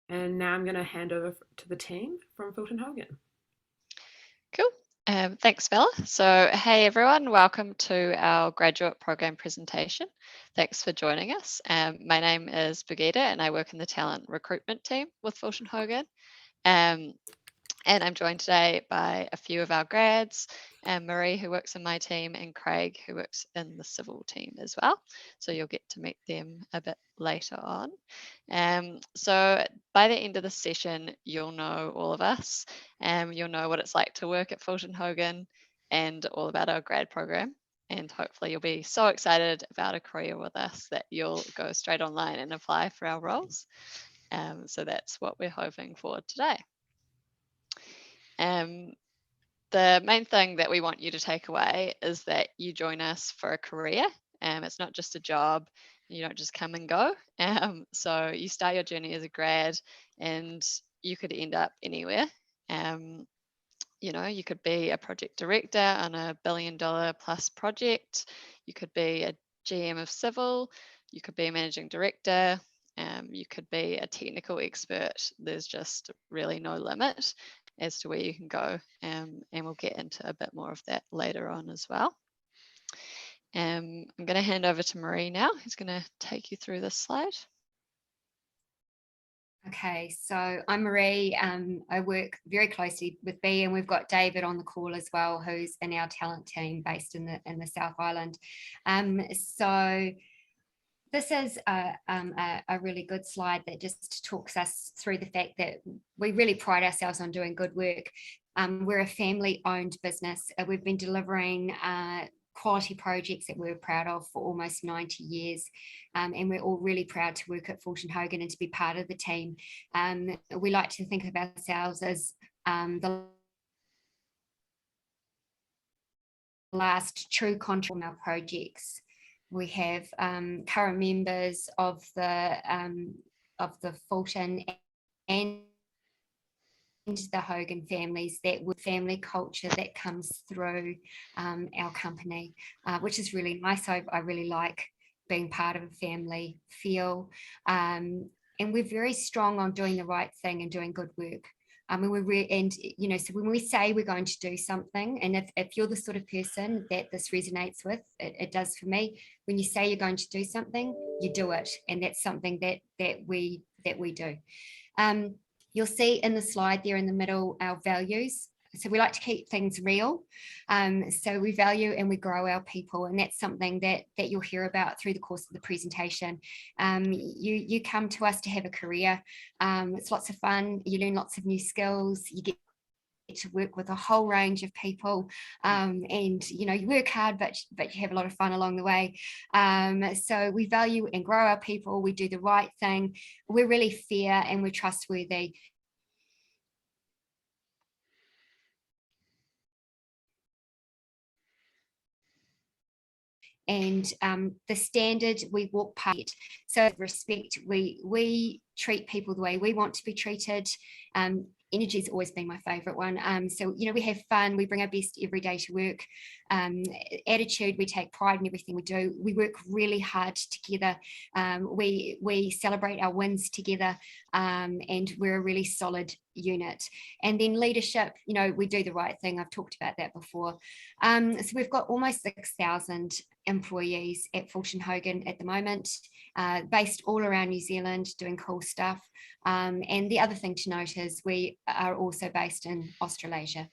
And now I'm going to hand over to the team from Fulton Hogan. Cool. Thanks, Bella. So, hey everyone, welcome to our graduate program presentation. Thanks for joining us. My name is Birgitta and I work in the talent recruitment team with Fulton Hogan. Um, and I'm joined today by a few of our grads, Marie, who works in my team, and Craig, who works in the civil team as well. So you'll get to meet them a bit later on. So by the end of the session, you'll know all of us. You'll know what it's like to work at Fulton Hogan and all about our grad program. And hopefully you'll be so excited about a career with us that you'll go straight online and apply for our roles. So that's what we're hoping for today. The main thing that we want you to take away is that you join us for a career. It's not just a job. You don't just come and go. So you start your journey as a grad and you could end up anywhere. You could be a project director on a $1 billion plus project. You could be a GM of civil. You could be a managing director. You could be a technical expert. There's just really no limit as to where you can go. And we'll get into a bit more of that later on as well. I'm going to hand over to Marie now, who's going to take you through this slide. Okay, so I'm Marie. I work very closely with B, and we've got David on the call as well, who's in our talent team based in the South Island. So this is a really good slide that just talks us through the fact that we really pride ourselves on doing good work. We're a family-owned business. We've been delivering quality projects that we're proud of for almost 90 years. And we're all really proud to work at Fulton Hogan and to be part of the team. We like to think of ourselves as the last true contract on our projects. We have current members of the Fulton and the Hogan families, that with family culture that comes through our company, which is really nice. I really like being part of a family feel. And we're very strong on doing the right thing and doing good work. So when we say we're going to do something, and if you're the sort of person that this resonates with, it does for me. When you say you're going to do something, you do it, and that's something that we do. You'll see in the slide there in the middle our values. So we like to keep things real. So we value and we grow our people, and that's something that you'll hear about through the course of the presentation. You come to us to have a career. It's lots of fun. You learn lots of new skills. You get to work with a whole range of people, and you work hard, but you have a lot of fun along the way. So we value and grow our people. We do the right thing. We're really fair and we're trustworthy. And the standard we walk past. So respect, we treat people the way we want to be treated. Energy has always been my favorite one. So we have fun, we bring our best every day to work. Attitude, we take pride in everything we do. We work really hard together. We celebrate our wins together, and we're a really solid unit. And then leadership, we do the right thing. I've talked about that before. So we've got almost 6,000 employees at Fulton Hogan at the moment, based all around New Zealand, doing cool stuff. And the other thing to note is we are also based in Australasia.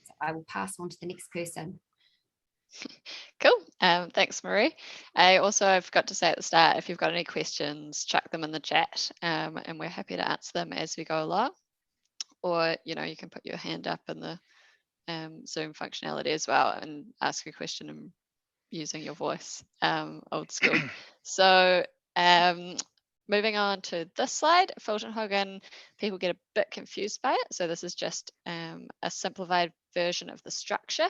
So I will pass on to the next person. Cool. Thanks, Marie. I forgot to say at the start, if you've got any questions, chuck them in the chat, and we're happy to answer them as we go along. Or, you can put your hand up in the Zoom functionality as well and ask a question and using your voice, old school. So moving on to this slide, Fulton Hogan, people get a bit confused by it. So this is just a simplified version of the structure.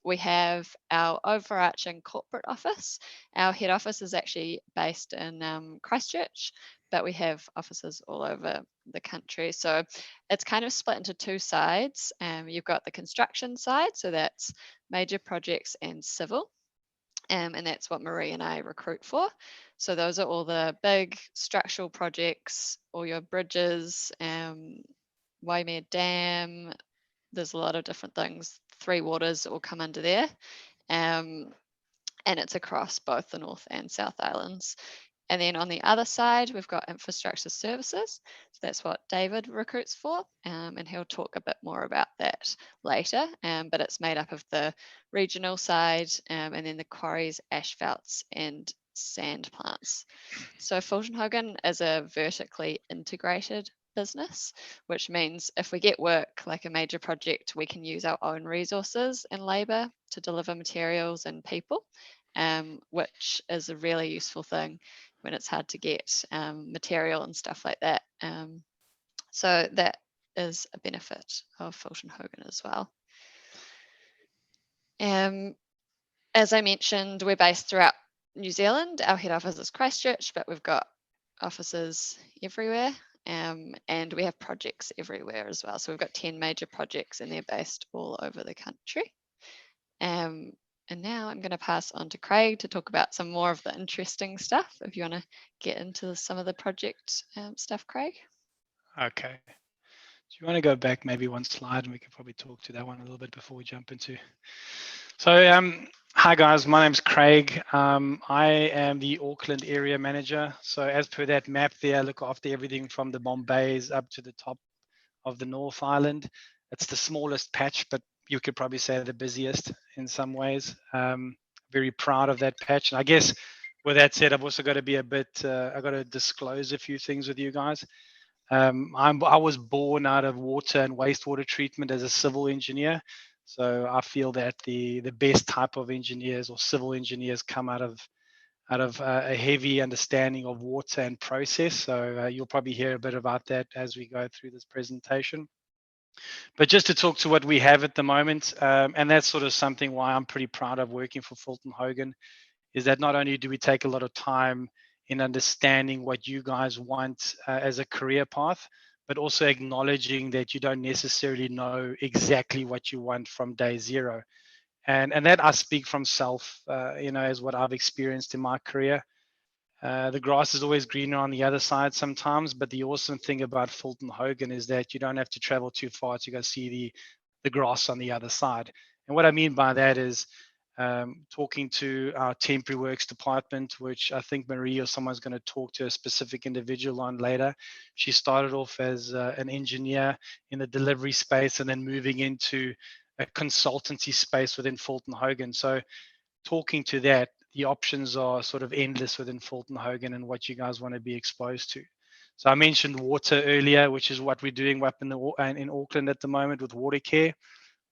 We have our overarching corporate office. Our head office is actually based in Christchurch, but we have offices all over the country. So it's kind of split into two sides. You've got the construction side, so that's major projects and civil. And that's what Marie and I recruit for. So those are all the big structural projects, all your bridges, Waimea Dam. There's a lot of different things. Three Waters all come under there. And it's across both the North and South Islands. And then on the other side, we've got infrastructure services. So that's what David recruits for, and he'll talk a bit more about that later. But it's made up of the regional side, and then the quarries, asphalts, and sand plants. So Fulton Hogan is a vertically integrated business, which means if we get work like a major project, we can use our own resources and labour to deliver materials and people, which is a really useful thing when it's hard to get material and stuff like that. So that is a benefit of Fulton Hogan as well. As I mentioned, we're based throughout New Zealand. Our head office is Christchurch, but we've got offices everywhere, and we have projects everywhere as well. So we've got 10 major projects and they're based all over the country. And now I'm going to pass on to Craig to talk about some more of the interesting stuff. If you want to get into some of the project stuff, Craig. Okay. Do you want to go back maybe one slide and we can probably talk to that one a little bit before we jump into. So hi guys, my name's Craig. I am the Auckland area manager. So as per that map there, I look after everything from the Bombays up to the top of the North Island. It's the smallest patch, but you could probably say the busiest in some ways. Very proud of that patch. And I guess with that said, I've also got to be a bit, I've got to disclose a few things with you guys. I was born out of water and wastewater treatment as a civil engineer. So I feel that the best type of engineers or civil engineers come out of a heavy understanding of water and process. So you'll probably hear a bit about that as we go through this presentation. But just to talk to what we have at the moment, and that's sort of something why I'm pretty proud of working for Fulton Hogan, is that not only do we take a lot of time in understanding what you guys want as a career path, but also acknowledging that you don't necessarily know exactly what you want from day zero. And that I speak from self, as what I've experienced in my career. The grass is always greener on the other side sometimes, but the awesome thing about Fulton Hogan is that you don't have to travel too far to go see the grass on the other side. And what I mean by that is talking to our temporary works department, which I think Marie or someone's going to talk to a specific individual on later. She started off as an engineer in the delivery space and then moving into a consultancy space within Fulton Hogan. So talking to that, the options are sort of endless within Fulton Hogan and what you guys want to be exposed to. So I mentioned water earlier, which is what we're doing up in Auckland at the moment with water care.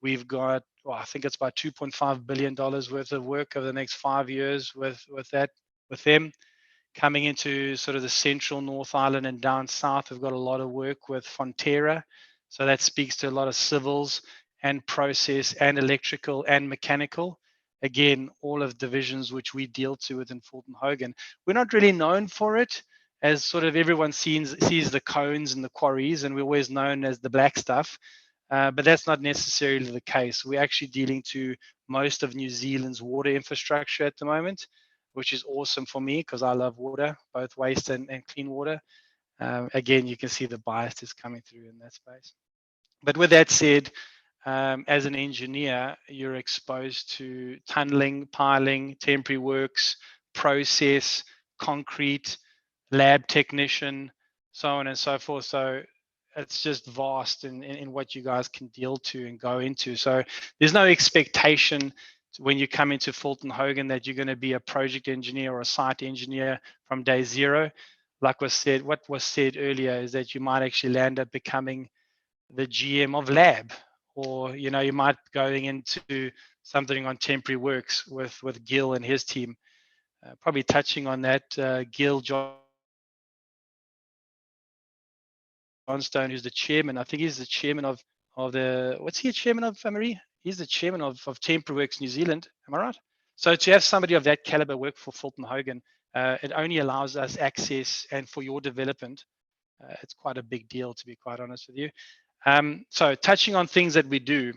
We've got, I think it's about $2.5 billion worth of work over the next 5 years with them. Coming into sort of the central North Island and down south, we've got a lot of work with Fonterra. So that speaks to a lot of civils and process and electrical and mechanical. Again, all of divisions which we deal to within Fulton Hogan. We're not really known for it, as sort of everyone sees the cones and the quarries, and we're always known as the black stuff. But that's not necessarily the case. We're actually dealing to most of New Zealand's water infrastructure at the moment, which is awesome for me because I love water, both waste and clean water. Again, you can see the bias is coming through in that space. But with that said, as an engineer, you're exposed to tunneling, piling, temporary works, process, concrete, lab technician, so on and so forth. So it's just vast in what you guys can deal to and go into. So there's no expectation when you come into Fulton Hogan that you're going to be a project engineer or a site engineer from day zero. Like what was said earlier is that you might actually land up becoming the GM of lab, or you might going into something on temporary works with Gil and his team. Probably touching on that, Gil Johnstone, who's the chairman. I think he's the chairman of the, what's he a chairman of, Marie? He's the chairman of Temporary Works New Zealand. Am I right? So to have somebody of that caliber work for Fulton Hogan, it only allows us access, and for your development, it's quite a big deal, to be quite honest with you. So touching on things that we do.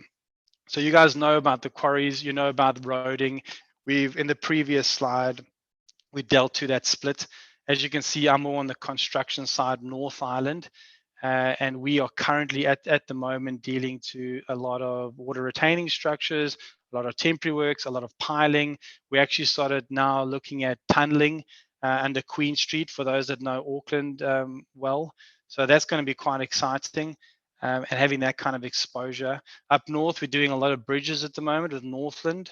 So you guys know about the quarries, you know about the roading. We've, in the previous slide, we dealt to that split. As you can see, I'm more on the construction side, North Island, and we are currently at the moment dealing to a lot of water retaining structures, a lot of temporary works, a lot of piling. We actually started now looking at tunneling under Queen Street, for those that know Auckland well. So that's going to be quite exciting, and having that kind of exposure. Up north, we're doing a lot of bridges at the moment with Northland.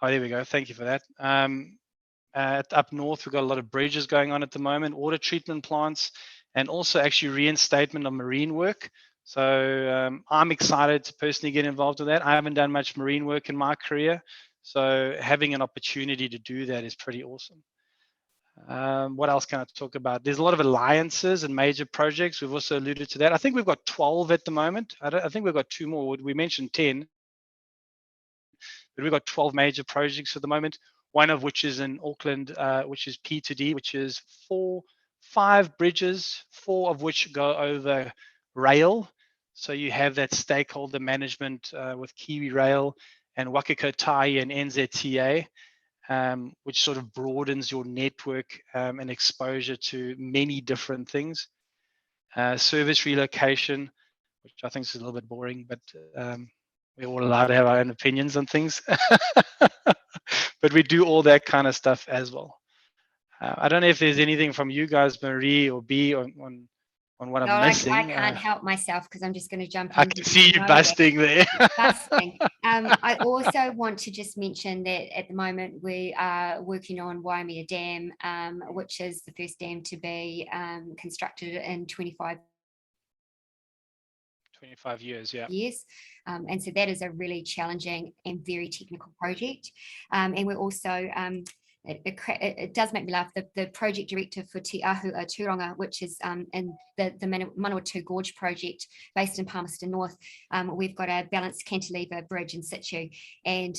Oh, there we go. Thank you for that. Up north, we've got a lot of bridges going on at the moment, water treatment plants, and also actually reinstatement of marine work. So I'm excited to personally get involved with that. I haven't done much marine work in my career, so having an opportunity to do that is pretty awesome. What else can I talk about? There's a lot of alliances and major projects. We've also alluded to that. I think we've got 12 at the moment. I think we've got 2 more. We mentioned 10, but we've got 12 major projects at the moment. One of which is in Auckland, which is P2D, which is 5 bridges, 4 of which go over rail. So you have that stakeholder management with Kiwi Rail and Wakakotai and NZTA, which sort of broadens your network and exposure to many different things. Service relocation, which I think is a little bit boring, but we're all allowed to have our own opinions on things. But we do all that kind of stuff as well. I don't know if there's anything from you guys, Marie or B, on what I'm missing. I can't help myself because I'm just going to jump I in. can see you busting there. Busting. I also want to just mention that at the moment we are working on Waimea Dam, which is the first dam to be constructed in 25 years, yeah. Years. And so that is a really challenging and very technical project. And we're also, it does make me laugh, the project director for Te Ahu Turonga, which is in the Manawatu Gorge project based in Palmerston North. We've got a balanced cantilever bridge in situ, and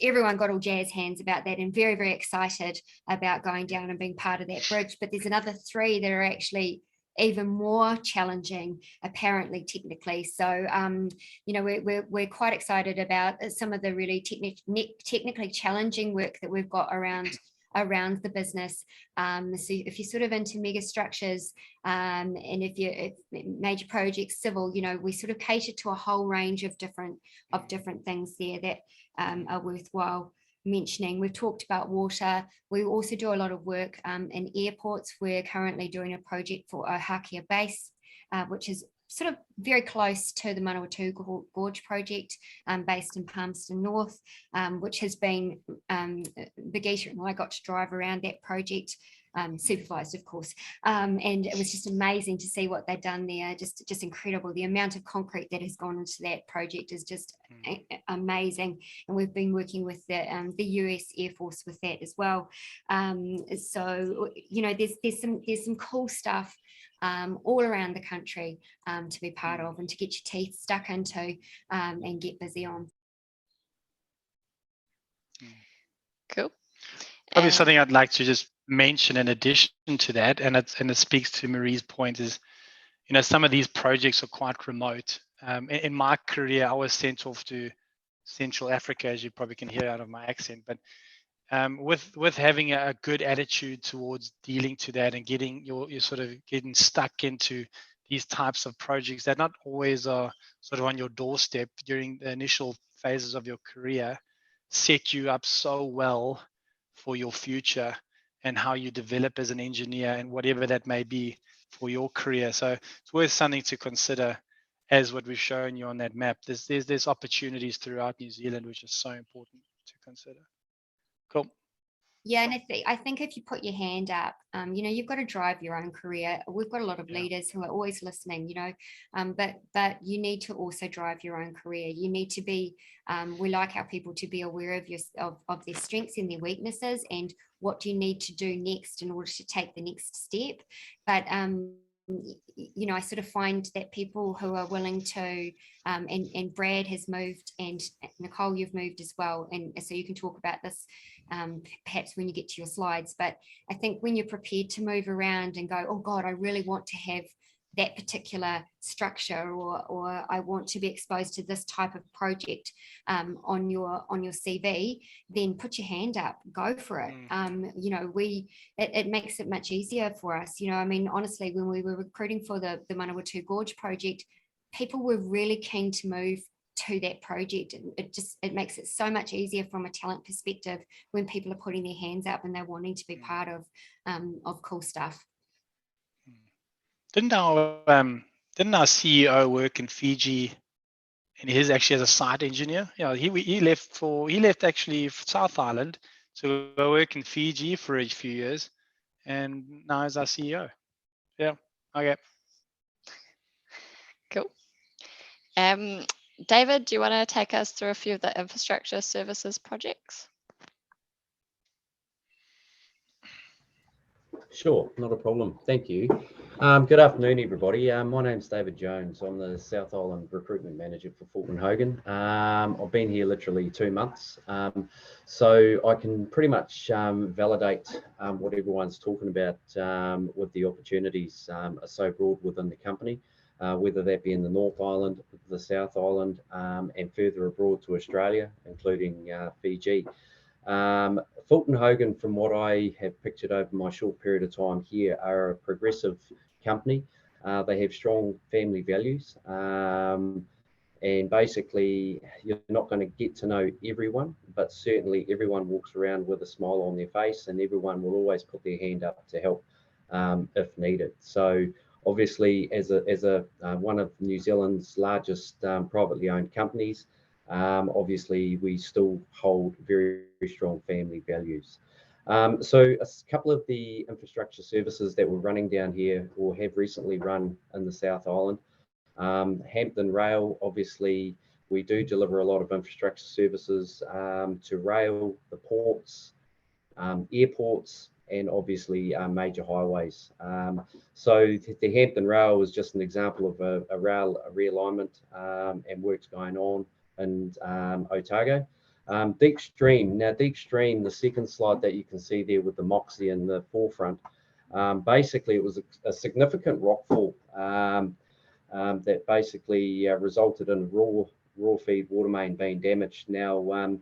everyone got all jazz hands about that and very, very excited about going down and being part of that bridge. But there's another 3 that are actually even more challenging, apparently technically. So you know, we're quite excited about some of the really technically challenging work that we've got around the business. So if you're sort of into mega structures, and if major projects, civil, you know, we sort of cater to a whole range of different things there that are worthwhile mentioning. We've talked about water. We also do a lot of work in airports. We're currently doing a project for Ohakea Base, which is sort of very close to the Manawatu Gorge project, based in Palmerston North, which has been Brigitte and I got to drive around that project, supervised of course, and it was just amazing to see what they've done there. Just incredible. The amount of concrete that has gone into that project is just amazing, and we've been working with the US Air Force with that as well. So you know, there's some cool stuff all around the country to be part of and to get your teeth stuck into and get busy on. Cool. Probably something I'd like to just mention in addition to that, and it speaks to Marie's point, is, you know, some of these projects are quite remote. In my career, I was sent off to Central Africa, as you probably can hear out of my accent, but with having a good attitude towards dealing to that and getting you're sort of getting stuck into these types of projects that not always are sort of on your doorstep during the initial phases of your career, set you up so well for your future and how you develop as an engineer and whatever that may be for your career. So it's worth something to consider, as what we've shown you on that map. There's opportunities throughout New Zealand, which is so important to consider. Cool. Yeah, and I think if you put your hand up, you know, you've got to drive your own career. We've got a lot of leaders who are always listening, you know, but you need to also drive your own career. You need to be, we like our people to be aware of their strengths and their weaknesses, and what do you need to do next in order to take the next step. But you know, I sort of find that people who are willing to, and Brad has moved, and Nicole, you've moved as well, and so you can talk about this perhaps when you get to your slides. But I think when you're prepared to move around and go, oh God, I really want to have that particular structure, or I want to be exposed to this type of project on your CV, then put your hand up, go for it. You know, it makes it much easier for us. You know, I mean, honestly, when we were recruiting for the Manawatu Gorge project, people were really keen to move to that project. It makes it so much easier from a talent perspective when people are putting their hands up and they're wanting to be part of cool stuff. Didn't our CEO work in Fiji, and he's actually as a site engineer? Yeah, he left actually South Island to go work in Fiji for a few years, and now he's our CEO. Yeah. Okay. Cool. David, do you want to take us through a few of the infrastructure services projects? Sure, not a problem. Thank you. Good afternoon, everybody. My name's David Jones. I'm the South Island Recruitment Manager for Fulton Hogan. I've been here literally 2 months, so I can pretty much validate what everyone's talking about with the opportunities are so broad within the company, whether that be in the North Island, the South Island, and further abroad to Australia, including Fiji. Fulton Hogan, from what I have pictured over my short period of time here, are a progressive company. They have strong family values, and basically you're not going to get to know everyone, but certainly everyone walks around with a smile on their face, and everyone will always put their hand up to help if needed. So obviously, as a one of New Zealand's largest privately owned companies, obviously we still hold very, very strong family values. So a couple of the infrastructure services that we're running down here, or have recently run in the South Island, Hampton Rail, obviously we do deliver a lot of infrastructure services to rail, the ports, airports, and obviously major highways. So the Hampton Rail is just an example of a rail realignment and works going on in Otago. Deep Stream. Now, Deep Stream, the second slide that you can see there with the Moxie in the forefront, basically it was a significant rockfall that basically resulted in raw feed water main being damaged. Now,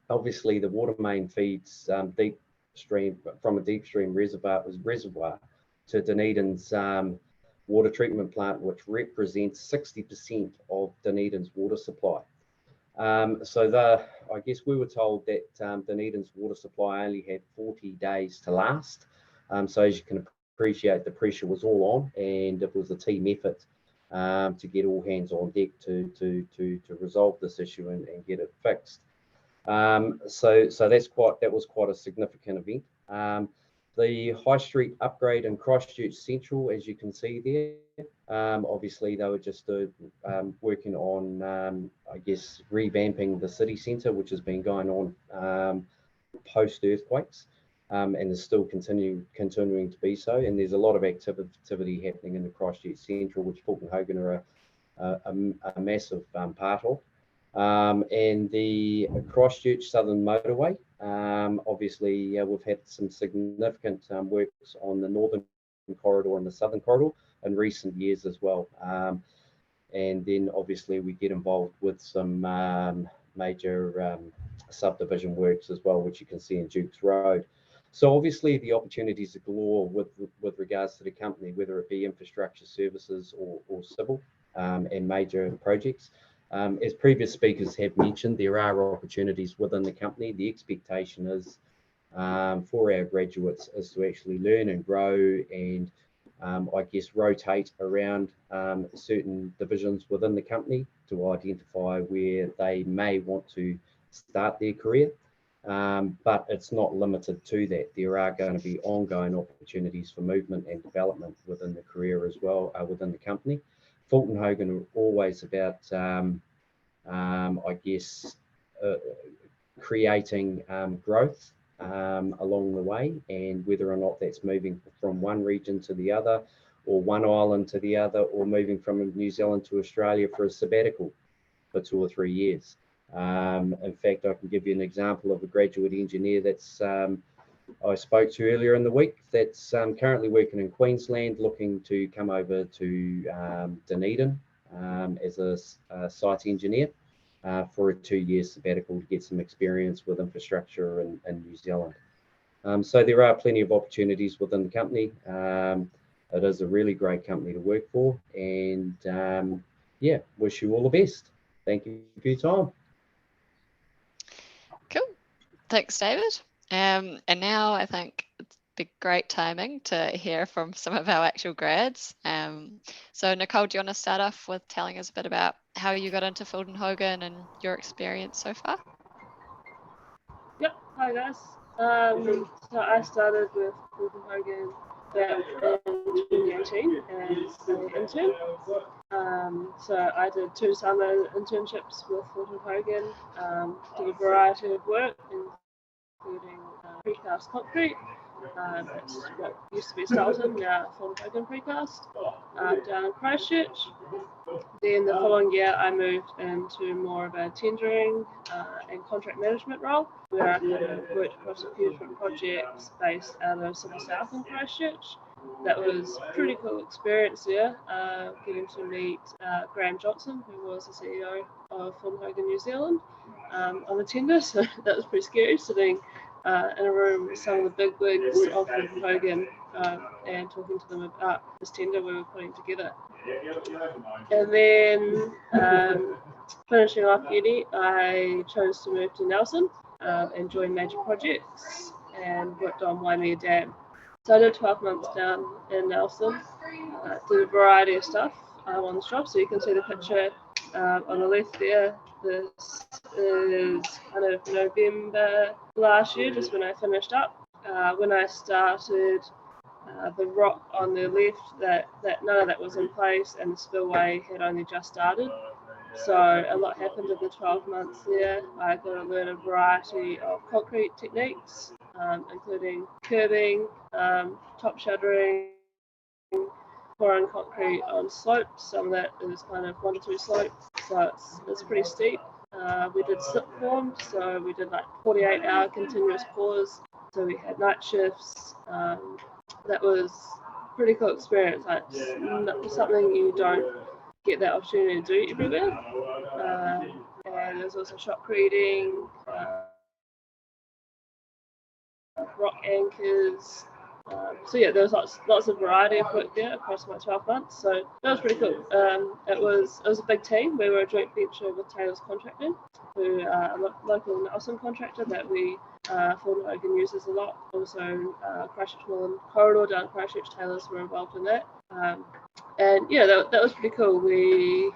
obviously the water main feeds deep stream from a deep stream reservoir to Dunedin's water treatment plant, which represents 60% of Dunedin's water supply. So I guess we were told that Dunedin's water supply only had 40 days to last. So as you can appreciate, the pressure was all on, and it was a team effort to get all hands on deck to resolve this issue and get it fixed. So that was quite a significant event. The High Street upgrade in Christchurch Central, as you can see there, obviously they were just working on, I guess, revamping the city centre, which has been going on post-earthquakes, and is still continuing to be so. And there's a lot of activity happening in the Christchurch Central, which Fulton Hogan are a massive part of. And the Christchurch Southern Motorway, obviously we've had some significant works on the Northern Corridor and the Southern Corridor in recent years as well. And then obviously we get involved with some major subdivision works as well, which you can see in Duke's Road. So obviously the opportunities are galore with regards to the company, whether it be infrastructure services or civil and major projects. As previous speakers have mentioned, there are opportunities within the company. The expectation is for our graduates is to actually learn and grow and I guess rotate around certain divisions within the company to identify where they may want to start their career. But it's not limited to that. There are going to be ongoing opportunities for movement and development within the career as well, within the company. Fulton Hogan are always about, I guess, creating growth along the way, and whether or not that's moving from one region to the other, or one island to the other, or moving from New Zealand to Australia for a sabbatical for 2 or 3 years. In fact, I can give you an example of a graduate engineer that's I spoke to earlier in the week that's currently working in Queensland, looking to come over to Dunedin as a site engineer for a 2-year sabbatical to get some experience with infrastructure in New Zealand. So there are plenty of opportunities within the company. It is a really great company to work for, and yeah, wish you all the best. Thank you for your time. Cool. Thanks, David. And now I think it's be great timing to hear from some of our actual grads. So Nicole, do you want to start off with telling us a bit about how you got into Fulton Hogan and your experience so far? Yep, hi guys. So I started with Fulton Hogan back in 2018 as an intern. So I did 2 summer internships with Fulton Hogan, did a variety of work, including precast concrete. That's what used to be Fulton, now Fulton Hogan Precast, down in Christchurch. Then the following year, I moved into more of a tendering and contract management role, where I worked across a few different projects based out of City South in Christchurch. That was a pretty cool experience there, getting to meet Graham Johnson, who was the CEO of Fulton Hogan New Zealand, on the tender. So that was pretty scary, sitting in a room with some of the big wigs of Fulton Hogan and talking to them about this tender we were putting together. And then finishing off uni, I chose to move to Nelson and join major projects and worked on Waimea Dam. So I did 12 months down in Nelson, did a variety of stuff on the job. So you can see the picture on the left there. This is kind of November last year, just when I finished up. When I started, the rock on the left, that none of that was in place, and the spillway had only just started. So a lot happened in the 12 months there. I got to learn a variety of concrete techniques, including curbing, top shuttering, pouring concrete on slopes. Some of that is kind of 1 to 2 slope, so it's pretty steep. We did slip form, so we did like 48-hour continuous pours. So we had night shifts. That was a pretty cool experience. Like, something you don't get that opportunity to do everywhere. And there's also shotcreting, rock anchors. So yeah, there was lots of variety of work there across my 12 months. So that was pretty cool. It was a big team. We were a joint venture with Taylor's Contracting, who are a local Nelson contractor that we Fulton Hogan uses a lot. Also, Christchurch Millen Corridor down Christchurch, Taylor's were involved in that. And yeah, that was pretty cool. We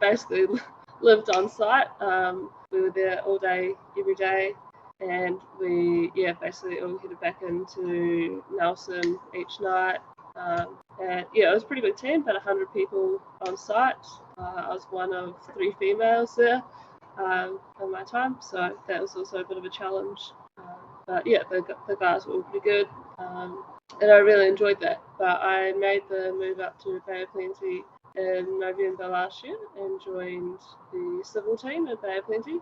basically lived on site. We were there all day, every day. And we, basically all headed back into Nelson each night. And yeah, it was a pretty big team, about 100 people on site. I was one of 3 females there in my time, so that was also a bit of a challenge. But yeah, the guys were all pretty good, and I really enjoyed that. But I made the move up to Bay of Plenty in November last year and joined the civil team at Bay of Plenty,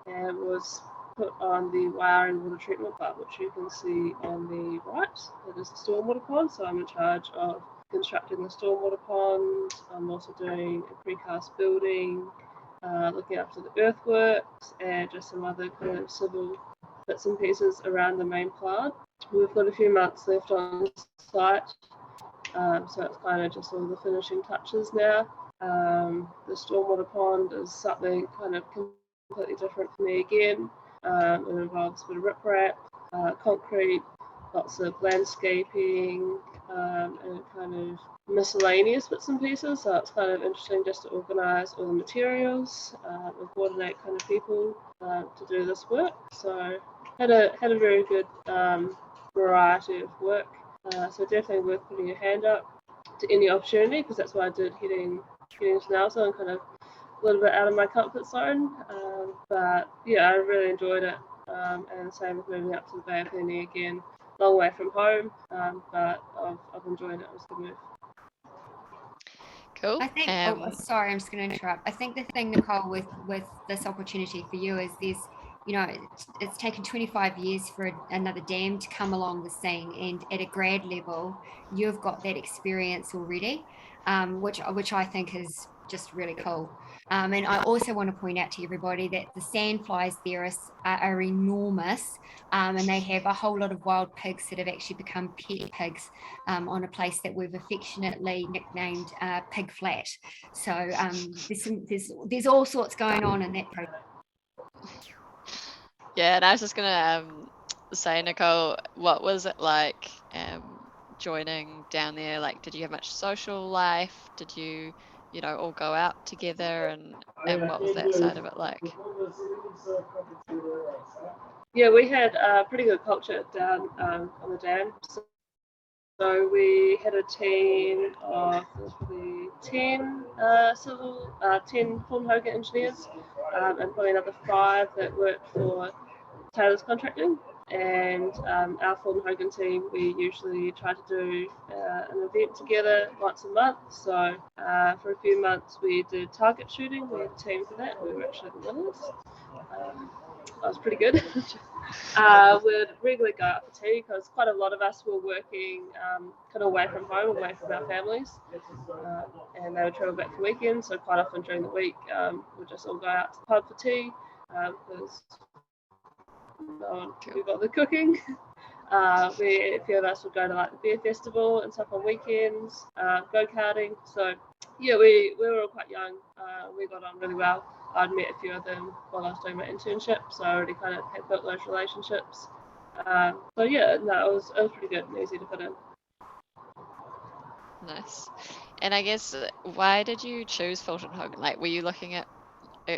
and was put on the wiring water treatment plant, which you can see on the right. It is the stormwater pond, so I'm in charge of constructing the stormwater pond. I'm also doing a precast building, looking after the earthworks, and just some other kind of civil bits and pieces around the main plant. We've got a few months left on site, so it's kind of just all the finishing touches now. The stormwater pond is something kind of completely different for me again. It involves a bit of riprap, concrete, lots of landscaping, and kind of miscellaneous bits and pieces. So it's kind of interesting just to organise all the materials and coordinate kind of people to do this work. So had a very good variety of work. So definitely worth putting your hand up to any opportunity, because that's what I did getting to Nelson, and kind of a little bit out of my comfort zone, but yeah, I really enjoyed it, and same with moving up to the Bay of Plenty again, long way from home, but I've enjoyed it. It was a good move. Cool. I think, sorry, I'm just going to interrupt. I think the thing, Nicole, with this opportunity for you is it's taken 25 years for another dam to come along the scene, and at a grad level, you've got that experience already, which I think is just really cool. And I also want to point out to everybody that the sandflies there are enormous, and they have a whole lot of wild pigs that have actually become pet pigs on a place that we've affectionately nicknamed Pig Flat. So there's all sorts going on in that project. Yeah, and I was just gonna say, Nicole, what was it like joining down there? Like, did you have much social life? Did you all go out together, and what was that side of it like? Yeah, we had a pretty good culture down on the dam. So we had a team of probably 10 10 Fulton Hogan engineers, and probably another 5 that worked for Taylor's Contracting. And our Fulton Hogan team, we usually try to do an event together once a month. So for a few months we did target shooting. We had a team for that. We were actually the winners. That was pretty good. We'd regularly go out for tea because quite a lot of us were working kind of away from home, away from our families, and they would travel back for weekends. So quite often during the week, we'd just all go out to the pub for tea because no one could be bothered cooking. A few of us would go to like the beer festival and stuff on weekends, go karting. So yeah, we were all quite young. We got on really well. I'd met a few of them while I was doing my internship, so I already kind of had built those relationships. So yeah, no, it was pretty good and easy to fit in. Nice. And I guess, why did you choose Fulton Hogan? Like, were you looking at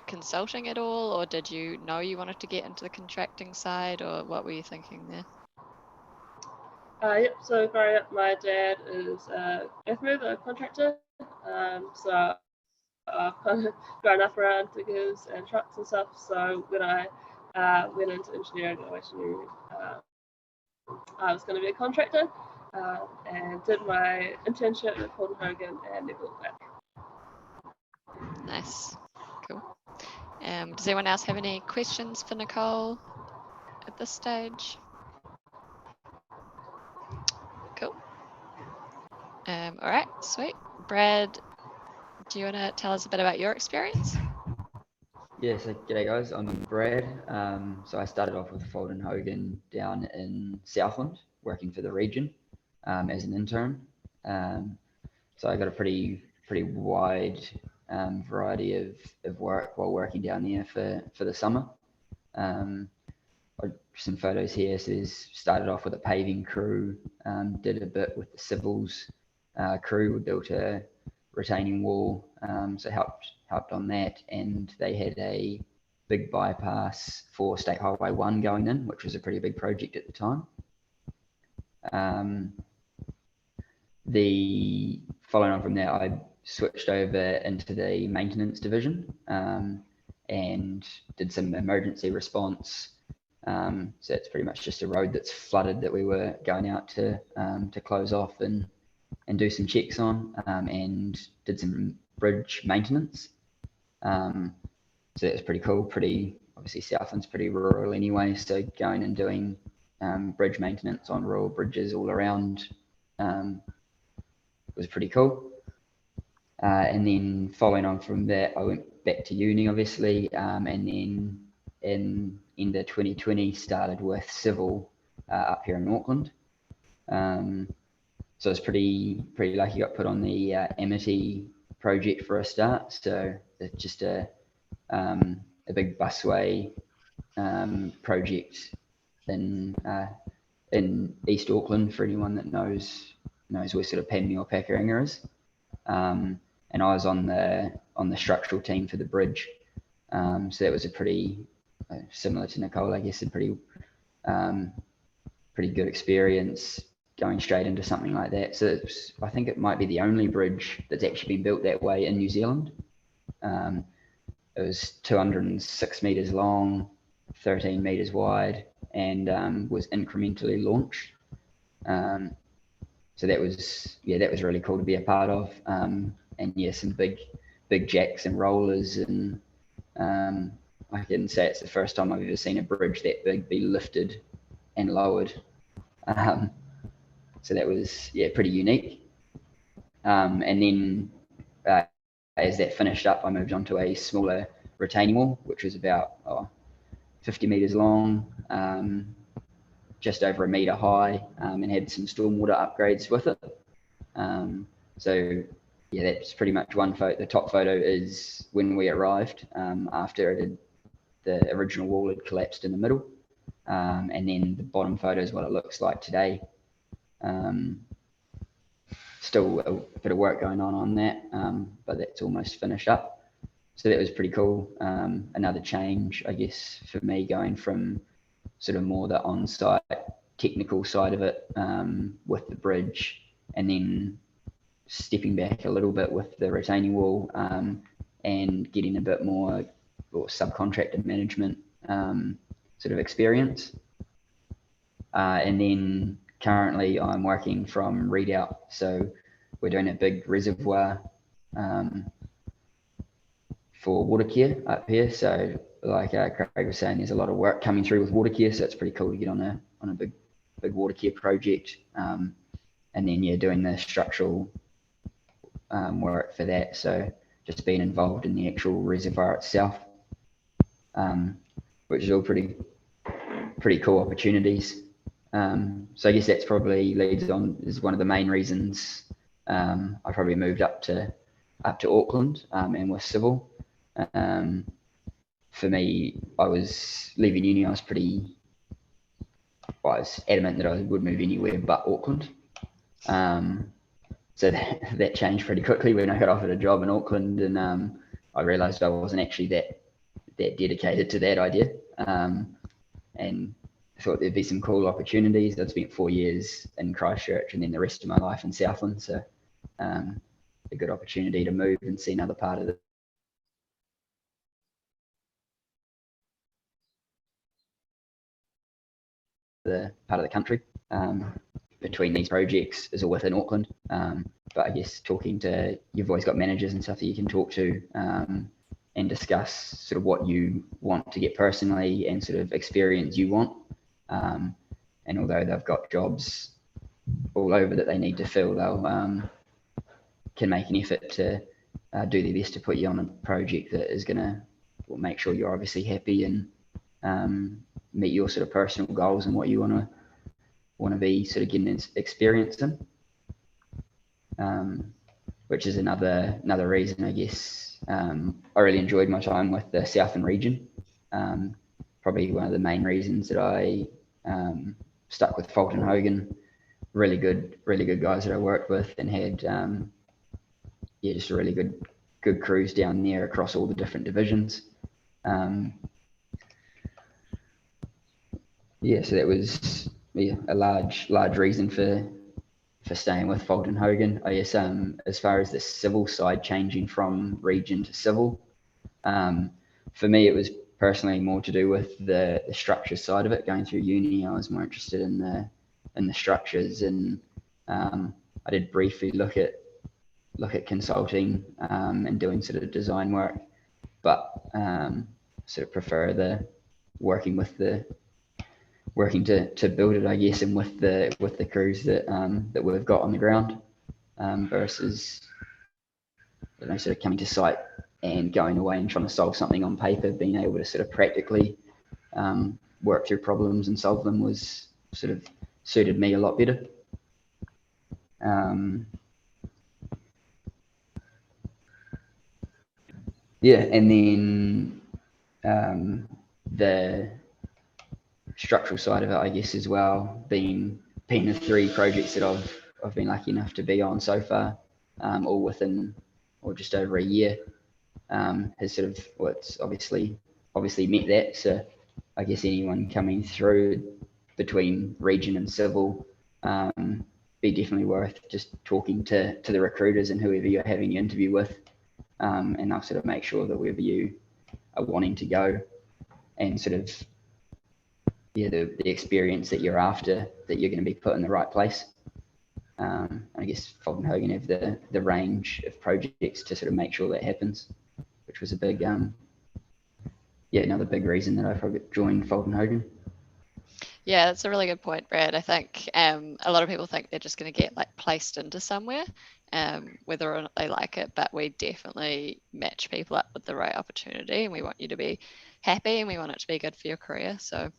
consulting at all, or did you know you wanted to get into the contracting side, or what were you thinking there? Yep, so growing up, my dad is a contractor, so I've kind of grown up around diggers and trucks and stuff. So when I went into engineering, I always knew I was going to be a contractor, and did my internship at Fulton Hogan and never looked back. Nice. Cool. Does anyone else have any questions for Nicole at this stage? Cool. All right, sweet. Brad, do you want to tell us a bit about your experience? Yeah, so g'day guys, I'm Brad. So I started off with Fulton Hogan down in Southland, working for the region as an intern. So I got a pretty wide variety of work while working down there for the summer. Some photos here. So there's started off with a paving crew, did a bit with the civils crew. We built a retaining wall, so helped on that, and they had a big bypass for State Highway 1 going in, which was a pretty big project at the time. Following on from there, I switched over into the maintenance division and did some emergency response. So it's pretty much just a road that's flooded that we were going out to close off and do some checks on, and did some bridge maintenance. So that was pretty cool. Obviously Southland's pretty rural anyway, so going and doing bridge maintenance on rural bridges all around was pretty cool. And then following on from that, I went back to uni, obviously, and then in end of 2020 started with civil up here in Auckland. So I was pretty lucky. Got put on the Amity project for a start. So it's just a big busway project in East Auckland, for anyone that knows where sort of Panmure or Pakarangi is. And I was on the structural team for the bridge. So that was a pretty similar to Nicole, I guess, a pretty good experience going straight into something like that. So I think it might be the only bridge that's actually been built that way in New Zealand. It was 206 meters long, 13 meters wide, and was incrementally launched. So that was really cool to be a part of. And yeah, some big jacks and rollers and I can say it's the first time I've ever seen a bridge that big be lifted and lowered. So that was, yeah, pretty unique. And then as that finished up, I moved on to a smaller retaining wall, which was about 50 metres long, just over 1 metre high, and had some stormwater upgrades with it. So yeah, that's pretty much one photo. The top photo is when we arrived, after the original wall had collapsed in the middle. And then the bottom photo is what it looks like today. Still a bit of work going on that, but that's almost finished up. So that was pretty cool. Another change, I guess, for me, going from sort of more the on-site technical side of it, with the bridge, and then stepping back a little bit with the retaining wall, and getting a bit more subcontractor management sort of experience. And then currently I'm working from readout. So we're doing a big reservoir for water care up here. So like Craig was saying, there's a lot of work coming through with water care. So it's pretty cool to get on a big water care project. And then, yeah, doing the structural work for that. So just being involved in the actual reservoir itself, which is all pretty cool opportunities. So I guess that's probably leads on is one of the main reasons I probably moved up to Auckland, and with civil. For me, I was leaving uni. I was adamant that I would move anywhere but Auckland. So that changed pretty quickly when I got offered a job in Auckland, and I realised I wasn't actually that dedicated to that idea. And I thought there'd be some cool opportunities. I'd spent 4 years in Christchurch and then the rest of my life in Southland. So a good opportunity to move and see another part of the country. Between these projects is all within Auckland. But I guess you've always got managers and stuff that you can talk to, and discuss sort of what you want to get personally and sort of experience you want. And although they've got jobs all over that they need to fill, they'll can make an effort to do their best to put you on a project that is going to make sure you're obviously happy and meet your sort of personal goals and what you want to be sort of getting experience in. Which is another reason, I guess. I really enjoyed my time with the Southern region. Probably one of the main reasons that I stuck with Fulton Hogan. Really good guys that I worked with, and had just a really good crews down there across all the different divisions. So that was a large reason for staying with Fulton Hogan. I guess as far as the civil side changing from region to civil, for me it was personally more to do with the structure side of it. Going through uni, I was more interested in the structures, and I did briefly look at consulting and doing sort of design work, but sort of prefer the working to build it, I guess, and with the crews that we've got on the ground, versus sort of coming to site and going away and trying to solve something on paper. Being able to sort of practically work through problems and solve them was sort of suited me a lot better. And then the structural side of it, I guess, as well, being the 3 projects that I've been lucky enough to be on so far, all within or just over a year, has sort of it's obviously met that. So I guess anyone coming through between region and civil, be definitely worth just talking to the recruiters and whoever you're having your interview with, and they'll sort of make sure that wherever you are wanting to go, and sort of the experience that you're after, that you're going to be put in the right place. I guess Fulton Hogan have the range of projects to sort of make sure that happens, which was a big yeah, another big reason that I probably joined Fulton Hogan. Yeah, that's a really good point, Brad. I think a lot of people think they're just going to get like placed into somewhere, whether or not they like it, but we definitely match people up with the right opportunity, and we want you to be happy and we want it to be good for your career. So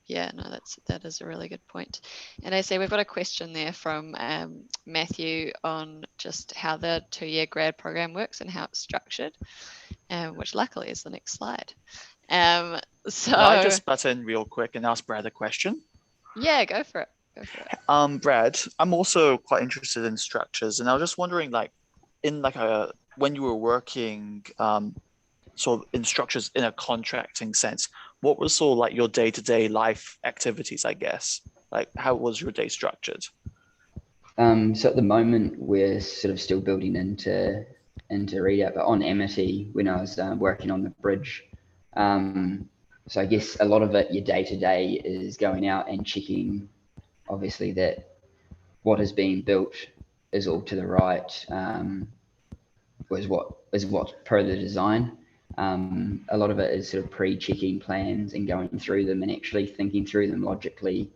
yeah, no, that is a really good point. And I see we've got a question there from Matthew on just how the 2-year grad program works and how it's structured, which luckily is the next slide. So Can I just butt in real quick and ask Brad a question? Yeah, go for it. Brad, I'm also quite interested in structures, and I was just wondering, like, in like when you were working sort of in structures in a contracting sense, what was sort of like your day-to-day life activities, I guess? Like, how was your day structured? So at the moment, we're sort of still building into readout, but on Amity, when I was working on the bridge, so I guess a lot of it, your day-to-day is going out and checking, obviously, that what is being built is all to the right, is what's per the design. A lot of it is sort of pre-checking plans and going through them and actually thinking through them logically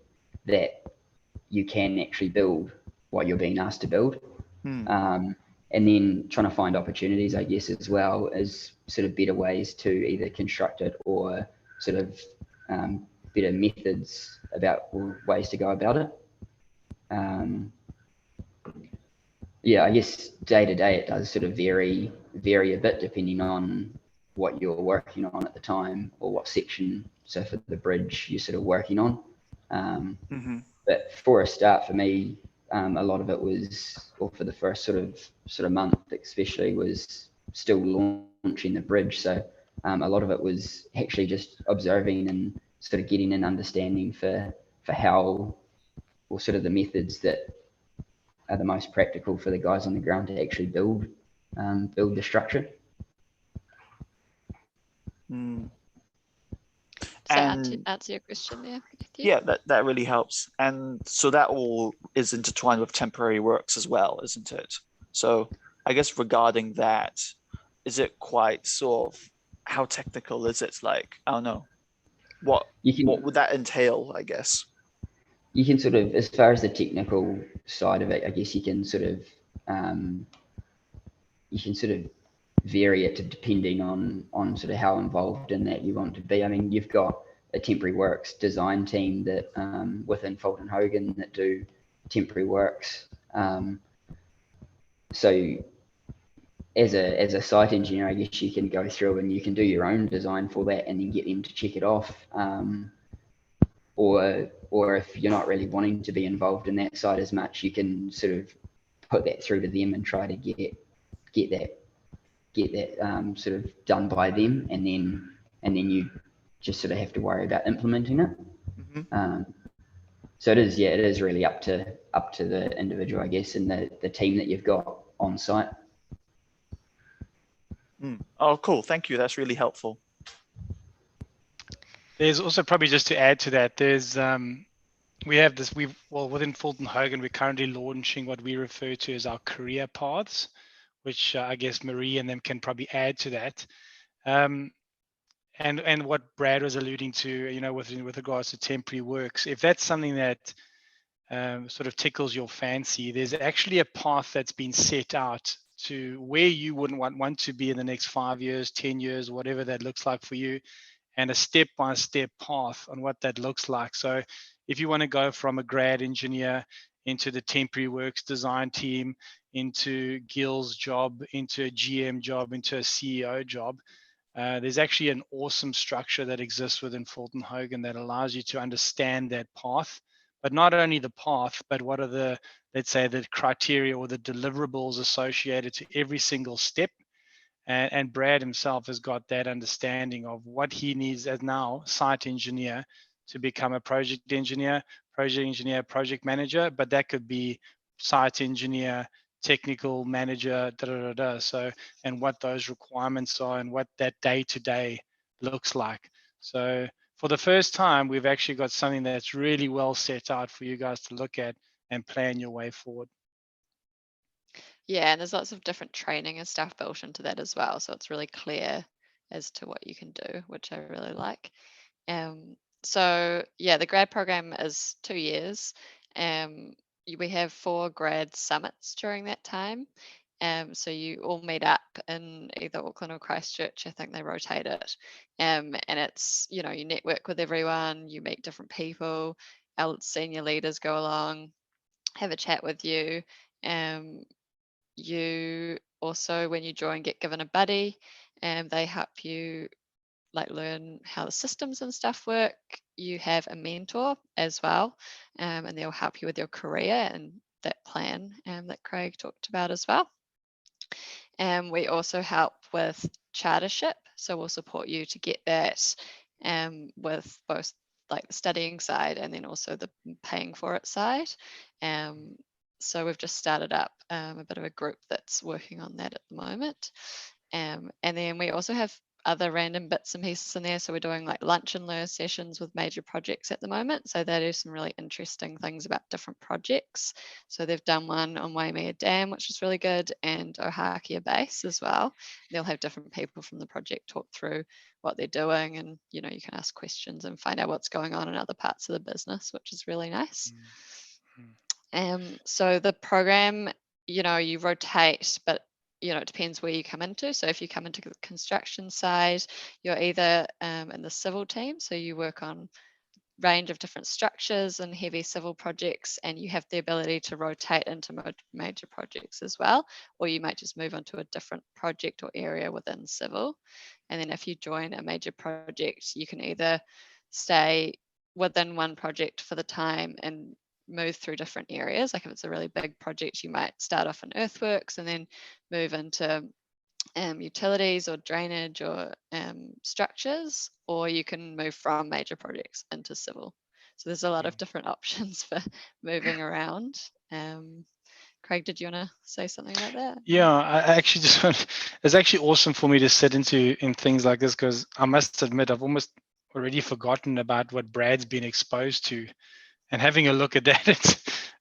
that you can actually build what you're being asked to build. And then trying to find opportunities, I guess, as well as sort of better ways to either construct it or sort of better methods about ways to go about it. Yeah, I guess day to day it does sort of vary a bit depending on what you're working on at the time or what section. So for the bridge you're sort of working on. But for a start, for me, a lot of it was, or for the first sort of month especially, was still launching the bridge. So a lot of it was actually just observing and sort of getting an understanding for how, or sort of the methods that are the most practical for the guys on the ground to actually build the structure. Does that answer your question there, Matthew? Yeah, that really helps. And so that all is intertwined with temporary works as well, isn't it? So I guess regarding that, is it quite sort of, how technical is it? Like, I don't know, what would that entail, I guess? You can sort of, as far as the technical side of it, I guess you can sort of vary it depending on sort of how involved in that you want to be. I mean, you've got a temporary works design team that within Fulton Hogan that do temporary works. So as a site engineer, I guess you can go through and you can do your own design for that and then get them to check it off. Or if you're not really wanting to be involved in that side as much, you can sort of put that through to them and try to get that sort of done by them, and then you just sort of have to worry about implementing it. So it is really up to the individual, I guess, and the team that you've got on site. Oh, cool. Thank you. That's really helpful. There's also, probably just to add to that, there's we have this, within Fulton Hogan, we're currently launching what we refer to as our career paths, which I guess Marie and them can probably add to that. And what Brad was alluding to, you know, with regards to temporary works, if that's something that sort of tickles your fancy, there's actually a path that's been set out to where you wouldn't want to be in the next 5 years, 10 years, whatever that looks like for you, and a step-by-step path on what that looks like. So if you want to go from a grad engineer into the temporary works design team, into Gil's job, into a GM job, into a CEO job, there's actually an awesome structure that exists within Fulton Hogan that allows you to understand that path, but not only the path, but what are the, let's say, the criteria or the deliverables associated to every single step. And Brad himself has got that understanding of what he needs as now site engineer to become a project engineer, project manager, but that could be site engineer, technical manager, So, and what those requirements are and what that day-to-day looks like. So for the first time, we've actually got something that's really well set out for you guys to look at and plan your way forward. Yeah, and there's lots of different training and stuff built into that as well. So it's really clear, as to what you can do, which I really like. So yeah, the grad program is 2 years. We have 4 grad summits during that time. So you all meet up in either Auckland or Christchurch. I think they rotate it. And it's, you know, you network with everyone, you meet different people, our senior leaders go along, have a chat with you. You also, when you join, get given a buddy, and they help you like learn how the systems and stuff work. You have a mentor as well, and they'll help you with your career and that plan that Craig talked about as well. And we also help with chartership, so we'll support you to get that with both like the studying side and then also the paying for it side. So we've just started up a bit of a group that's working on that at the moment. And then we also have other random bits and pieces in there. So we're doing like lunch and learn sessions with major projects at the moment. So they do some really interesting things about different projects. So they've done one on Waimea Dam, which is really good, and Ohakia Base as well. They'll have different people from the project talk through what they're doing, and you know, you can ask questions and find out what's going on in other parts of the business, which is really nice. So the program, you know, you rotate, but you know, it depends where you come into. So if you come into the construction side, you're either in the civil team, so you work on range of different structures and heavy civil projects, and you have the ability to rotate into major projects as well, or you might just move on to a different project or area within civil. And then if you join a major project, you can either stay within one project for the time and move through different areas. Like if it's a really big project, you might start off in earthworks and then move into utilities or drainage or structures, or you can move from major projects into civil. So there's a lot of different options for moving around. Craig, did you want to say something about that? Yeah, I actually just want, it's actually awesome for me to sit in things like this, because I must admit I've almost already forgotten about what Brad's been exposed to, and having a look at that,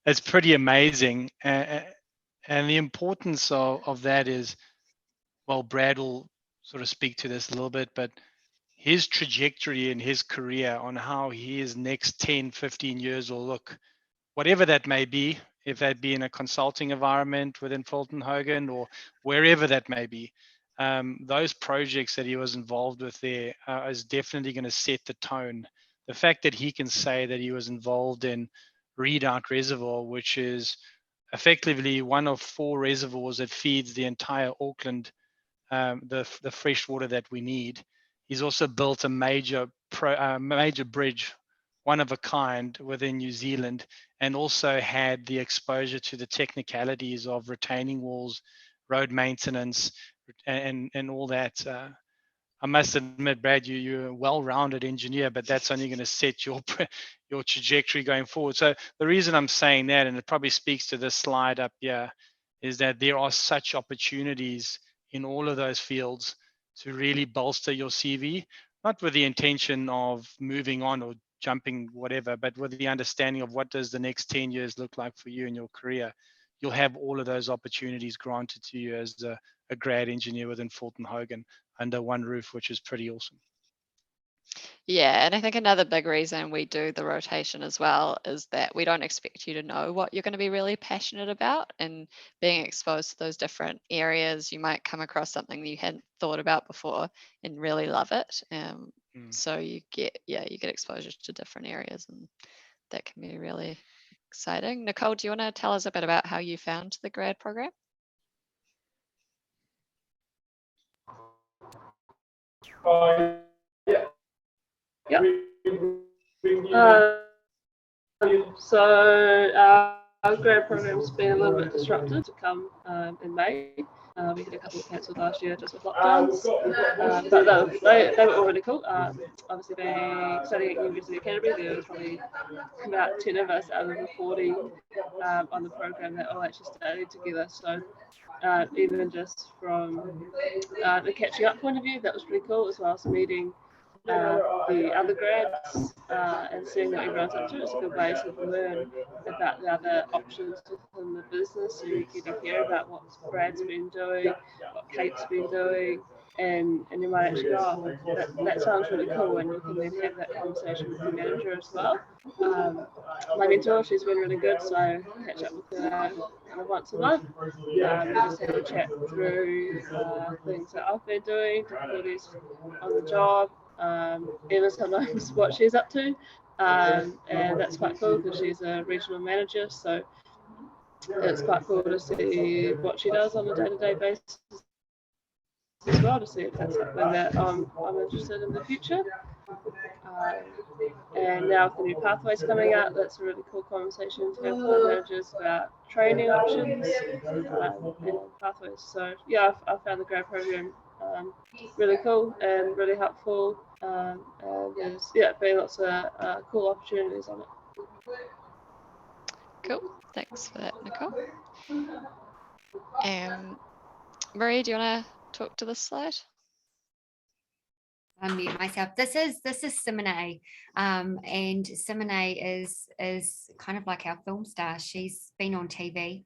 it's pretty amazing. And the importance of that is, well, Brad will sort of speak to this a little bit, but his trajectory in his career on how his next 10, 15 years will look, whatever that may be, if that be in a consulting environment within Fulton Hogan or wherever that may be, those projects that he was involved with there is definitely going to set the tone. The fact that he can say that he was involved in Redoubt Reservoir, which is effectively one of 4 reservoirs that feeds the entire Auckland, the fresh water that we need. He's also built a major bridge, one of a kind within New Zealand, and also had the exposure to the technicalities of retaining walls, road maintenance, and all that. I must admit, Brad, you're a well-rounded engineer, but that's only going to set your trajectory going forward. So the reason I'm saying that, and it probably speaks to this slide up here, is that there are such opportunities in all of those fields to really bolster your CV, not with the intention of moving on or jumping whatever, but with the understanding of what does the next 10 years look like for you in your career. You'll have all of those opportunities granted to you as a grad engineer within Fulton Hogan under one roof, which is pretty awesome. Yeah, and I think another big reason we do the rotation as well is that we don't expect you to know what you're going to be really passionate about, and being exposed to those different areas, you might come across something that you hadn't thought about before and really love it. So you get exposure to different areas, and that can be really exciting. Nicole, do you want to tell us a bit about how you found the grad program? Yeah. Yep. So our grad program's been a little bit disrupted to come in May. We had a couple cancelled last year just with lockdowns, but they were all really cool. Obviously, being studying at University of Canterbury, there was probably about 10 of us out of the 40 on the program that all actually studied together. So even just from the catching up point of view, that was pretty cool, as well as meeting the other grads and seeing what everyone's up to. It's a good way to learn about the other options within the business, so you get to hear about what Brad's been doing, what Kate's been doing, and you might actually go, oh, that sounds really cool, and you can then have that conversation with your manager as well. My mentor, she's been really good, so I catch up with her kind of once a month. We just have a chat through things that I've been doing, difficulties on the job, even sometimes what she's up to, and that's quite cool because she's a regional manager, so it's quite cool to see what she does on a day-to-day basis as well, to see if that's something that I'm interested in the future. And now with the new pathways coming out, that's a really cool conversation to have with managers about training options and pathways. So yeah, I found the grad program really cool and really helpful. And there's been lots of cool opportunities on it. Cool. Thanks for that, Nicole. Marie, do you want to talk to this slide? Unmute myself. This is Simone, and Simone is kind of like our film star. She's been on TV.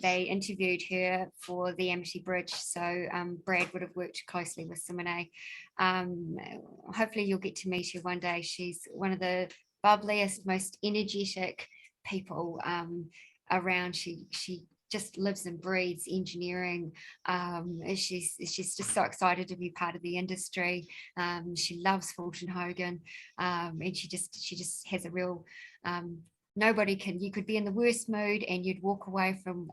They interviewed her for the Amity Bridge, so Brad would have worked closely with Simone. Hopefully you'll get to meet her one day. She's one of the bubbliest, most energetic people around. She just lives and breathes engineering. She's just so excited to be part of the industry. She loves Fulton Hogan, and she just has a real you could be in the worst mood and you'd walk away from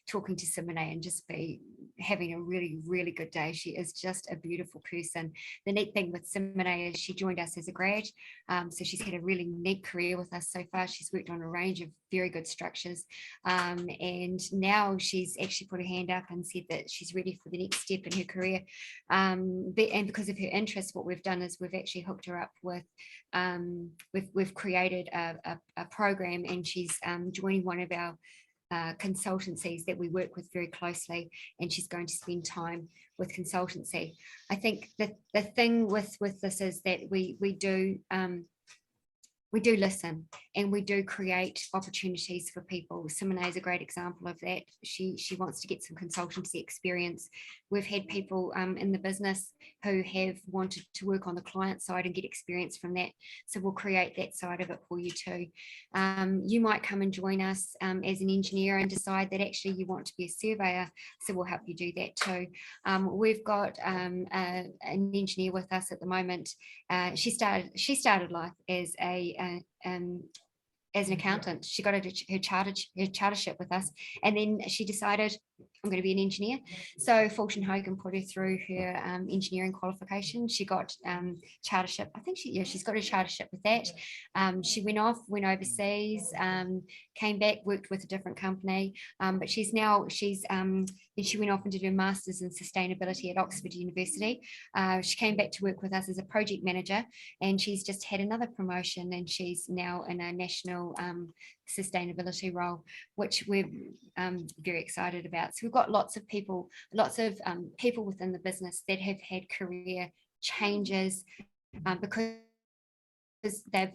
talking to Simone and just be having a really, really good day. She is just a beautiful person. The neat thing with Simone is she joined us as a grad. So she's had a really neat career with us so far. She's worked on a range of very good structures. And now she's actually put her hand up and said that she's ready for the next step in her career. And because of her interest, what we've done is we've actually hooked her up with, we've created a program, and she's joining one of our consultancies that we work with very closely, and she's going to spend time with consultancy. I think that the thing with this is that we do listen, and we do create opportunities for people. Simone is a great example of that. She wants to get some consultancy experience. We've had people in the business who have wanted to work on the client side and get experience from that. So we'll create that side of it for you too. You might come and join us as an engineer and decide that actually you want to be a surveyor. So we'll help you do that too. We've got an engineer with us at the moment. She started life as as an accountant. She got her chartership with us, and then she decided, I'm going to be an engineer. So Fulton Hogan put her through her engineering qualification. She got chartership. I think she's got her chartership with that. She went overseas, came back, worked with a different company, but she went off and did her master's in sustainability at Oxford University. She came back to work with us as a project manager, and she's just had another promotion, and she's now in a national sustainability role, which we're very excited about. So we've got lots of people within the business that have had career changes because they've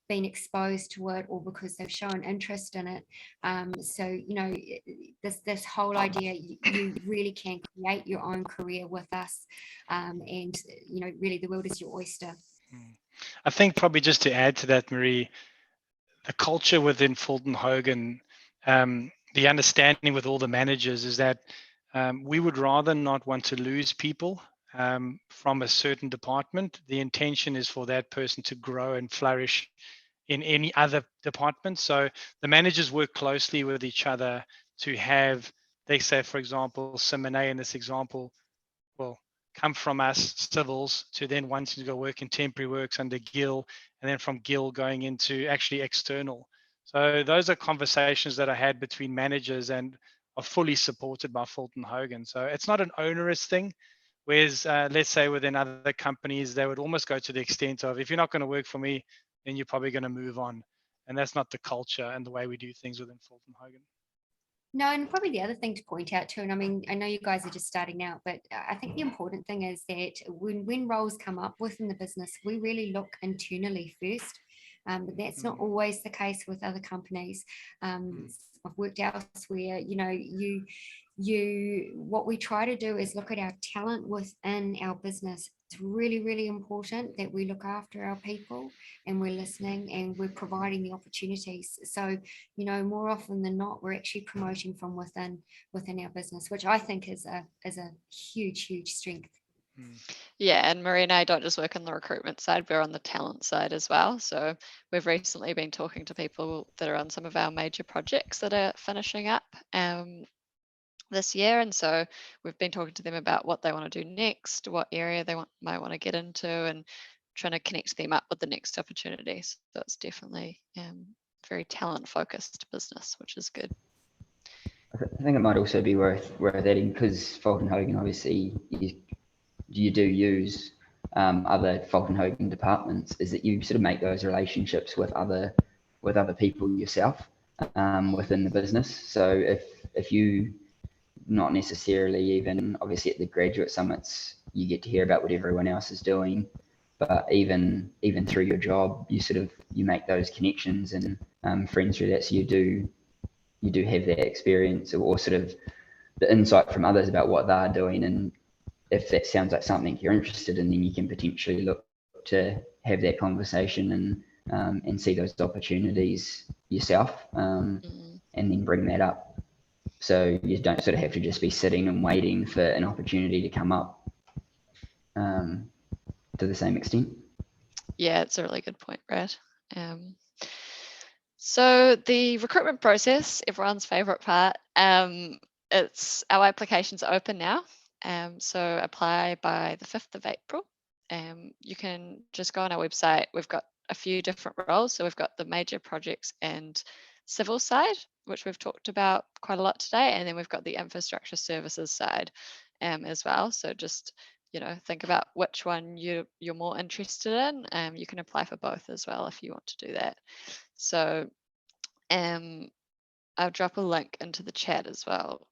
been exposed to it, or because they've shown interest in it. So this whole idea, you really can create your own career with us, and really the world is your oyster. I think probably just to add to that, Marie, the culture within Fulton Hogan, the understanding with all the managers is that we would rather not want to lose people from a certain department. The intention is for that person to grow and flourish in any other department. So the managers work closely with each other to have, they say, for example, Simone in this example will come from us civils to then wanting to go work in temporary works under Gil, and then from Gil going into actually external. So those are conversations that I had between managers and are fully supported by Fulton Hogan. So it's not an onerous thing, whereas let's say within other companies, they would almost go to the extent of, if you're not going to work for me, then you're probably going to move on. And that's not the culture and the way we do things within Fulton Hogan. No, and probably the other thing to point out too, and I mean, I know you guys are just starting out, but I think the important thing is that when roles come up within the business, we really look internally first. But that's not always the case with other companies. I've worked elsewhere, you what we try to do is look at our talent within our business. It's really, really important that we look after our people and we're listening and we're providing the opportunities. So, more often than not, we're actually promoting from within our business, which I think is a huge, huge strength. Yeah, and Marie and I don't just work on the recruitment side, we're on the talent side as well. So we've recently been talking to people that are on some of our major projects that are finishing up this year, and so we've been talking to them about what they want to do next, what area they might want to get into, and trying to connect them up with the next opportunities. So it's definitely very talent focused business, which is good. I think it might also be worth adding, because Fulton Hogan, obviously you do use other Fulton Hogan departments, is that you sort of make those relationships with other people yourself within the business. So if you, not necessarily even obviously at the graduate summits, you get to hear about what everyone else is doing, but even through your job, you make those connections and friends through that. So you do have that experience or sort of the insight from others about what they're doing, and if that sounds like something you're interested in, then you can potentially look to have that conversation and see those opportunities yourself, and then bring that up. So you don't sort of have to just be sitting and waiting for an opportunity to come up to the same extent. Yeah, it's a really good point, Brad. So the recruitment process, everyone's favorite part, it's our applications are open now. So apply by the 5th of April. You can just go on our website. We've got a few different roles. So we've got the major projects and civil side, which we've talked about quite a lot today. And then we've got the infrastructure services side as well. So just, think about which one you're more interested in. You can apply for both as well if you want to do that. So I'll drop a link into the chat as well,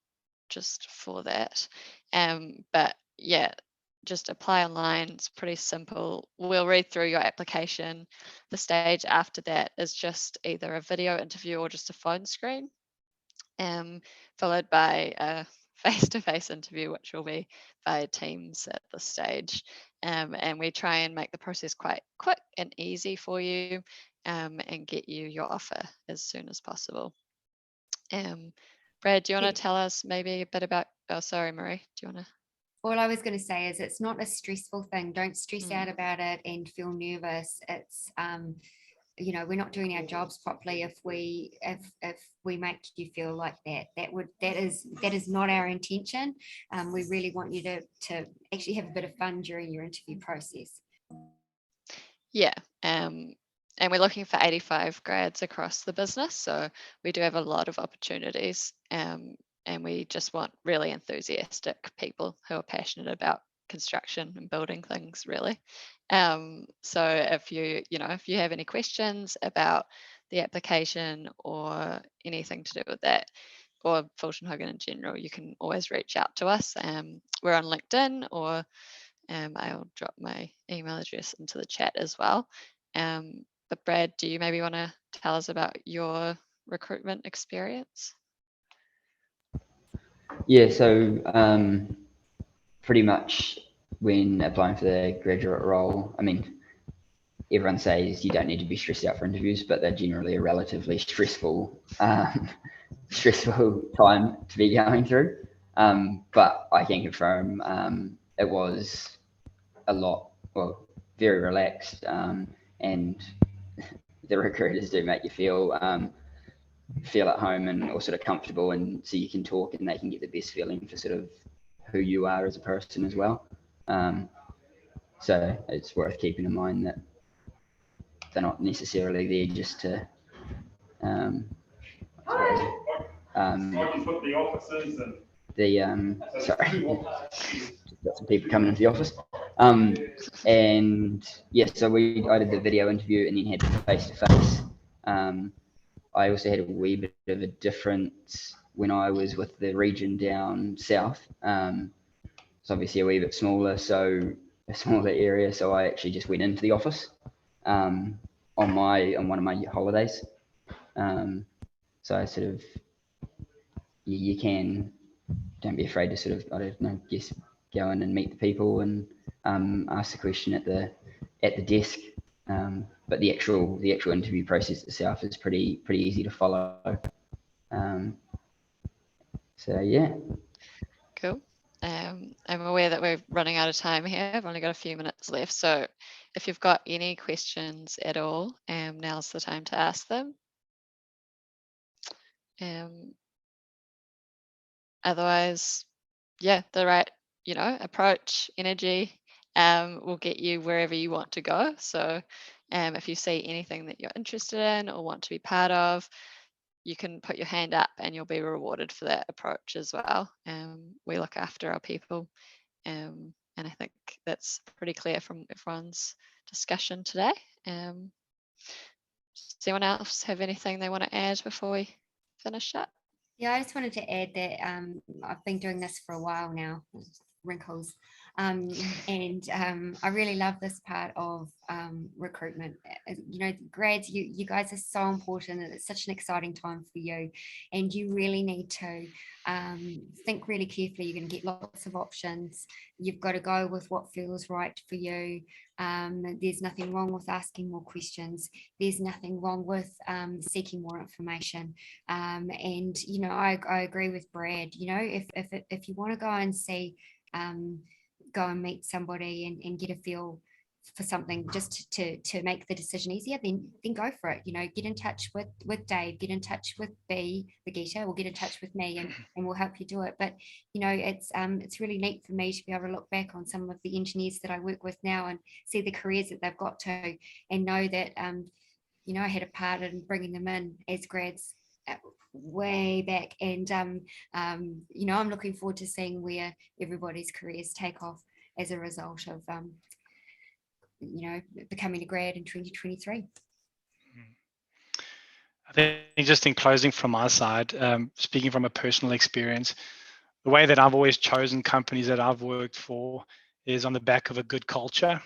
just for that. But yeah, just apply online. It's pretty simple. We'll read through your application. The stage after that is just either a video interview or just a phone screen, followed by a face-to-face interview, which will be via Teams at this stage. And we try and make the process quite quick and easy for you, and get you your offer as soon as possible. Brad, do you want to tell us maybe a bit about, oh, sorry, Marie, do you want to? All I was going to say is it's not a stressful thing. Don't stress out about it and feel nervous. It's, we're not doing our jobs properly if we make you feel like that. That is not our intention. We really want you to actually have a bit of fun during your interview process. Yeah. And we're looking for 85 grads across the business. So we do have a lot of opportunities, and we just want really enthusiastic people who are passionate about construction and building things, really. So if you have any questions about the application or anything to do with that, or Fulton Hogan in general, you can always reach out to us. We're on LinkedIn, or I'll drop my email address into the chat as well. But Brad, do you maybe want to tell us about your recruitment experience? Yeah, so pretty much when applying for the graduate role, I mean, everyone says you don't need to be stressed out for interviews, but they're generally a relatively stressful time to be going through. But I can confirm it was very relaxed, and the recruiters do make you feel at home and or sort of comfortable, and so you can talk and they can get the best feeling for sort of who you are as a person as well. So it's worth keeping in mind that they're not necessarily there just to sorry, just got some people coming into the office. And yes, so I did the video interview and then had face-to-face. I also had a wee bit of a difference when I was with the region down south. It's obviously a wee bit smaller, so a smaller area. So I actually just went into the office on one of my holidays. So I sort of, you can don't be afraid to sort of, I don't know, guess go in and meet the people and ask the question at the desk. But the actual interview process itself is pretty easy to follow. So yeah. Cool. I'm aware that we're running out of time here. I've only got a few minutes left. So if you've got any questions at all, now's the time to ask them. Otherwise, yeah, the right, approach, energy will get you wherever you want to go. So if you see anything that you're interested in or want to be part of, you can put your hand up and you'll be rewarded for that approach as well. We look after our people. And I think that's pretty clear from everyone's discussion today. Does anyone else have anything they want to add before we finish up? Yeah, I just wanted to add that I've been doing this for a while now, wrinkles, and I really love this part of recruitment. Grads, you guys are so important, and it's such an exciting time for you, and you really need to think really carefully. You're going to get lots of options. You've got to go with what feels right for you. There's nothing wrong with asking more questions. There's nothing wrong with seeking more information. And I agree with Brad. If you want to go and see, go and meet somebody and get a feel for something, just to make the decision easier, then go for it. Get in touch with Dave, get in touch with B, Brigitte, or get in touch with me, and we'll help you do it. But it's really neat for me to be able to look back on some of the engineers that I work with now and see the careers that they've got to, and know that I had a part in bringing them in as grads way back, and I'm looking forward to seeing where everybody's careers take off as a result of becoming a grad in 2023. I think just in closing from my side, speaking from a personal experience, the way that I've always chosen companies that I've worked for is on the back of a good culture.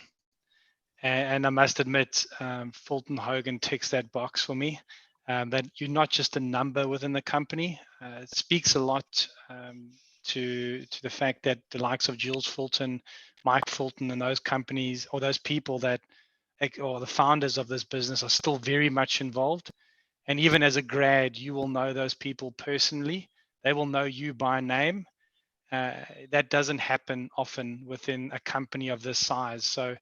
And I must admit, Fulton Hogan ticks that box for me, that you're not just a number within the company. It speaks a lot to the fact that the likes of Jules Fulton, Mike Fulton, and those companies, or those people or the founders of this business, are still very much involved. And even as a grad, you will know those people personally. They will know you by name. That doesn't happen often within a company of this size. So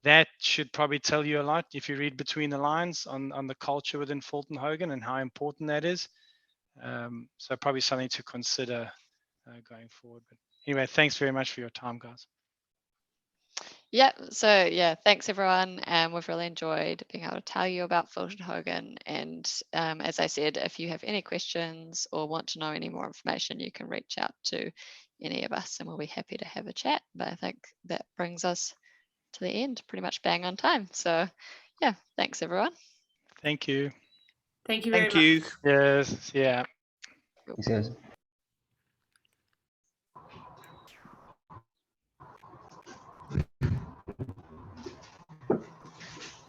that should probably tell you a lot if you read between the lines on the culture within Fulton Hogan and how important that is. So probably something to consider going forward. But anyway, thanks very much for your time, guys. Yeah, so yeah, thanks everyone. We've really enjoyed being able to tell you about Fulton Hogan. And as I said, if you have any questions or want to know any more information, you can reach out to any of us and we'll be happy to have a chat. But I think that brings us to the end, pretty much bang on time. So yeah, thanks everyone. Thank you. Thank you very Thank you. much. Yes, yeah. Thanks, guys.